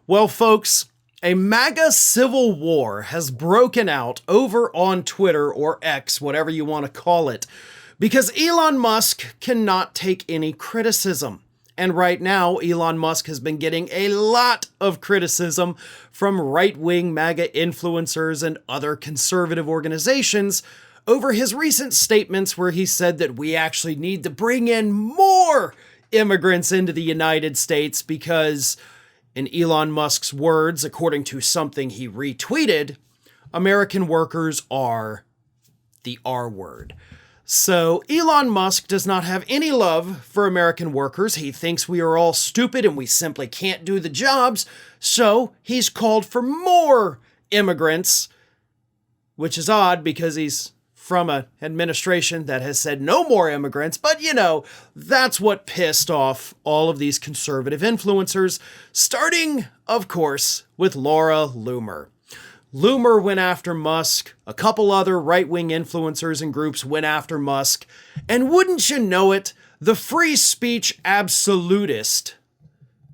Well, folks, a MAGA civil war has broken out over on Twitter or X, whatever you want to call it, because Elon Musk cannot take any criticism. And right now, Elon Musk has been getting a lot of criticism from right-wing MAGA influencers and other conservative organizations over his recent statements where he said that we actually need to bring in more immigrants into the United States because, in Elon Musk's words, according to something he retweeted, American workers are the R word. So Elon Musk does not have any love for American workers. He thinks we are all stupid and we simply can't do the jobs. So he's called for more immigrants, which is odd because he's from an administration that has said no more immigrants. But, that's what pissed off all of these conservative influencers, starting, of course, with Laura Loomer. Loomer went after Musk, a couple other right-wing influencers and groups went after Musk, and wouldn't you know it, the free speech absolutist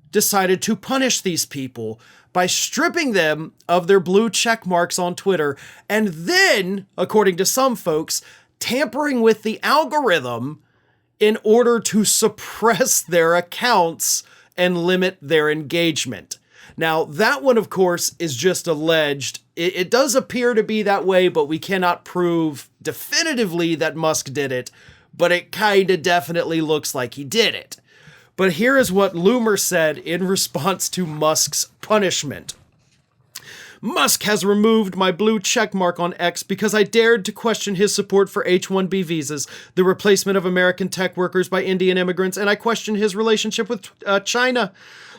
decided to punish these people by stripping them of their blue check marks on Twitter, and then, according to some folks, tampering with the algorithm in order to suppress their accounts and limit their engagement. Now, that one, of course, is just alleged. It does appear to be that way, but we cannot prove definitively that Musk did it, but it kind of definitely looks like he did it. But here is what Loomer said in response to Musk's punishment. Musk has removed my blue checkmark on X because I dared to question his support for H-1B visas, the replacement of American tech workers by Indian immigrants, and I questioned his relationship with China.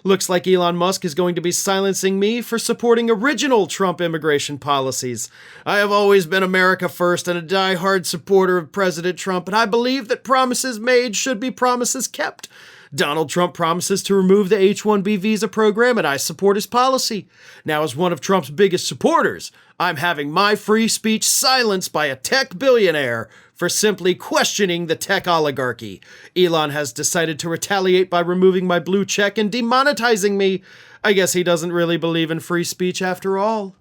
Looks like Elon Musk is going to be silencing me for supporting original Trump immigration policies. I have always been America first and a die-hard supporter of President Trump, and I believe that promises made should be promises kept. Donald Trump promises to remove the H-1B visa program, and I support his policy. Now, as one of Trump's biggest supporters, I'm having my free speech silenced by a tech billionaire for simply questioning the tech oligarchy. Elon has decided to retaliate by removing my blue check and demonetizing me. I guess he doesn't really believe in free speech after all.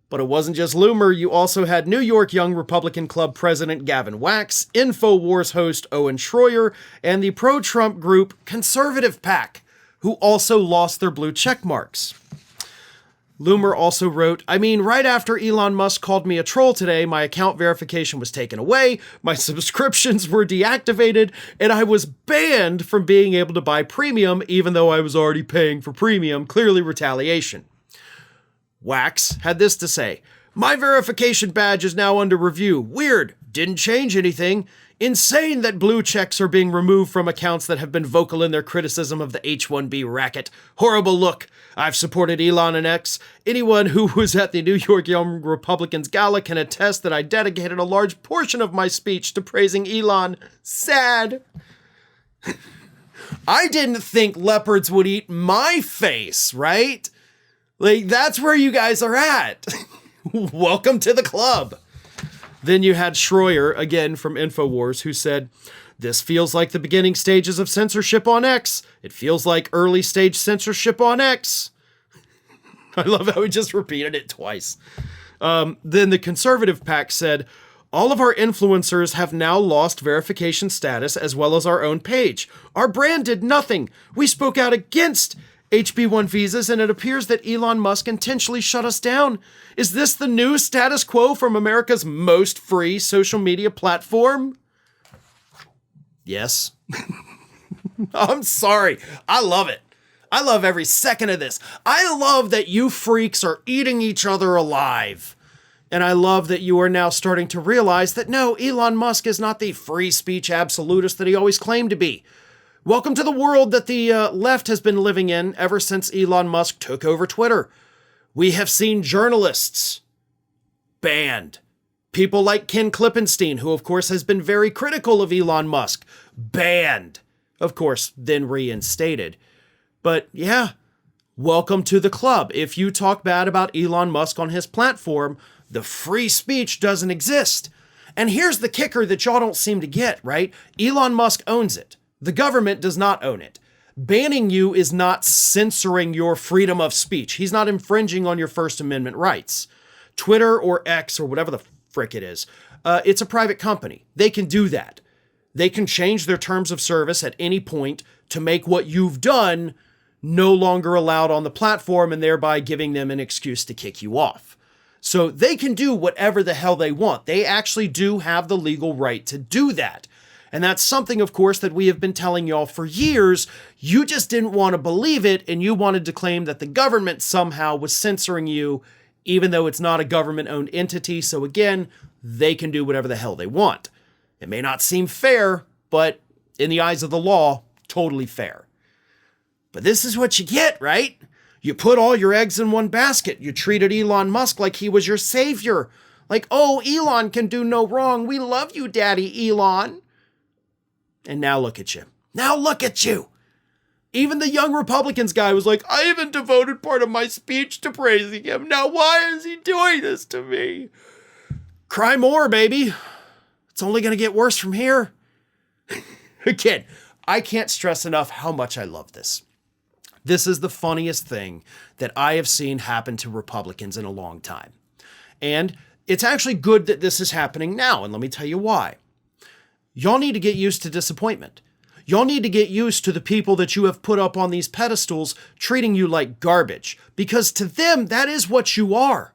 But it wasn't just Loomer. You also had New York Young Republican Club President Gavin Wax, InfoWars host Owen Schroyer, and the pro-Trump group Conservative PAC, who also lost their blue check marks. Loomer also wrote, right after Elon Musk called me a troll today, my account verification was taken away, my subscriptions were deactivated, and I was banned from being able to buy premium even though I was already paying for premium, clearly retaliation. Wax had this to say, my verification badge is now under review. Weird. Didn't change anything. Insane that blue checks are being removed from accounts that have been vocal in their criticism of the H-1B racket. Horrible look. I've supported Elon and X. Anyone who was at the New York Young Republicans Gala can attest that I dedicated a large portion of my speech to praising Elon. Sad. I didn't think leopards would eat my face, right? That's where you guys are at. Welcome to the club. Then you had Schroyer, again from InfoWars, who said, this feels like the beginning stages of censorship on X. It feels like early stage censorship on X. I love how he just repeated it twice. Then the Conservative PAC said, all of our influencers have now lost verification status as well as our own page. Our brand did nothing. We spoke out against HB1 visas, and it appears that Elon Musk intentionally shut us down. Is this the new status quo from America's most free social media platform? Yes. I'm sorry. I love it. I love every second of this. I love that you freaks are eating each other alive. And I love that you are now starting to realize that no, Elon Musk is not the free speech absolutist that he always claimed to be. Welcome to the world that the left has been living in ever since Elon Musk took over Twitter. We have seen journalists banned. People like Ken Klippenstein, who of course has been very critical of Elon Musk, banned. Of course, then reinstated. But yeah, welcome to the club. If you talk bad about Elon Musk on his platform, the free speech doesn't exist. And here's the kicker that y'all don't seem to get, right? Elon Musk owns it. The government does not own it. Banning you is not censoring your freedom of speech. He's not infringing on your First Amendment rights. Twitter or X or whatever the frick it is, it's a private company. They can do that. They can change their terms of service at any point to make what you've done no longer allowed on the platform and thereby giving them an excuse to kick you off. So they can do whatever the hell they want. They actually do have the legal right to do that. And that's something, of course, that we have been telling y'all for years. You just didn't want to believe it, and you wanted to claim that the government somehow was censoring you, even though it's not a government-owned entity. So again, they can do whatever the hell they want. It may not seem fair, but in the eyes of the law, totally fair. But this is what you get, right? You put all your eggs in one basket. You treated Elon Musk like he was your savior. Like, oh, Elon can do no wrong. We love you, Daddy Elon. And now look at you. Now look at you. Even the young Republicans guy was like, I even devoted part of my speech to praising him. Now why is he doing this to me? Cry more, baby. It's only going to get worse from here. Again, I can't stress enough how much I love this. This is the funniest thing that I have seen happen to Republicans in a long time. And it's actually good that this is happening now. And let me tell you why. Y'all need to get used to disappointment. Y'all need to get used to the people that you have put up on these pedestals treating you like garbage, because to them, that is what you are.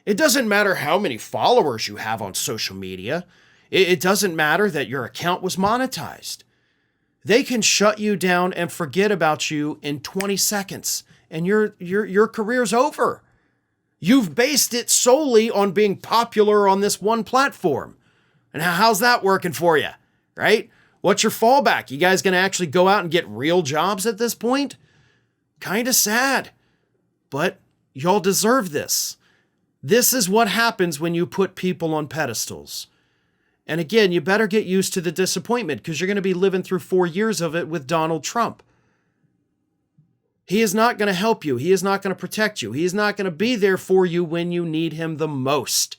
It doesn't matter how many followers you have on social media. It doesn't matter that your account was monetized. They can shut you down and forget about you in 20 seconds, and your career's over. You've based it solely on being popular on this one platform. And how's that working for you, right? What's your fallback? You guys going to actually go out and get real jobs at this point? Kind of sad, but y'all deserve this. This is what happens when you put people on pedestals. And again, you better get used to the disappointment, because you're going to be living through 4 years of it with Donald Trump. He is not going to help you. He is not going to protect you. He is not going to be there for you when you need him the most.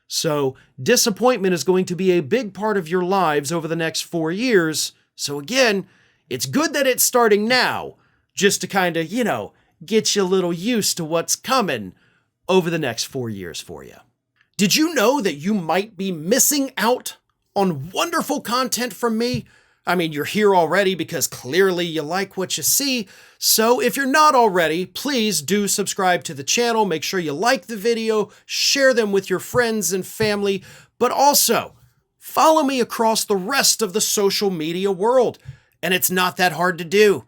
So disappointment is going to be a big part of your lives over the next 4 years. So again, it's good that it's starting now, just to kind of, get you a little used to what's coming over the next 4 years for you. Did you know that you might be missing out on wonderful content from me? I mean, you're here already because clearly you like what you see. So if you're not already, please do subscribe to the channel. Make sure you like the video, share them with your friends and family, but also follow me across the rest of the social media world. And it's not that hard to do.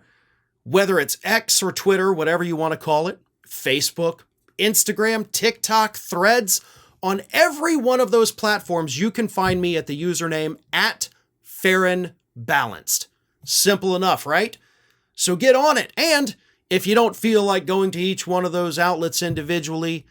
Whether it's X or Twitter, whatever you want to call it, Facebook, Instagram, TikTok, Threads, on every one of those platforms, you can find me at the username @FarronBalanced. Simple enough, right? So get on it. And if you don't feel like going to each one of those outlets individually,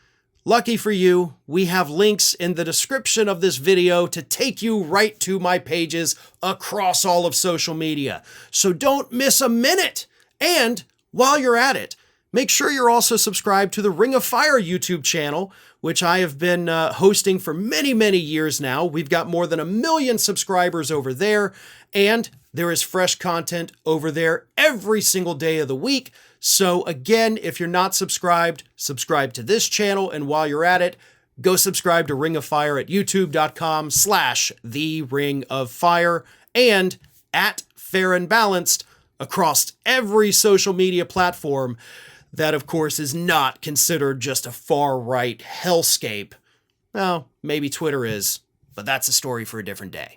lucky for you, we have links in the description of this video to take you right to my pages across all of social media. So don't miss a minute. And while you're at it, make sure you're also subscribed to the Ring of Fire YouTube channel, which I have been hosting for many, many years now. We've got more than 1 million subscribers over there, and there is fresh content over there every single day of the week. So again, if you're not subscribed, subscribe to this channel, and while you're at it, go subscribe to Ring of Fire at youtube.com/The Ring of Fire and @FarronBalanced across every social media platform. That, of course, is not considered just a far-right hellscape. Well, maybe Twitter is, but that's a story for a different day.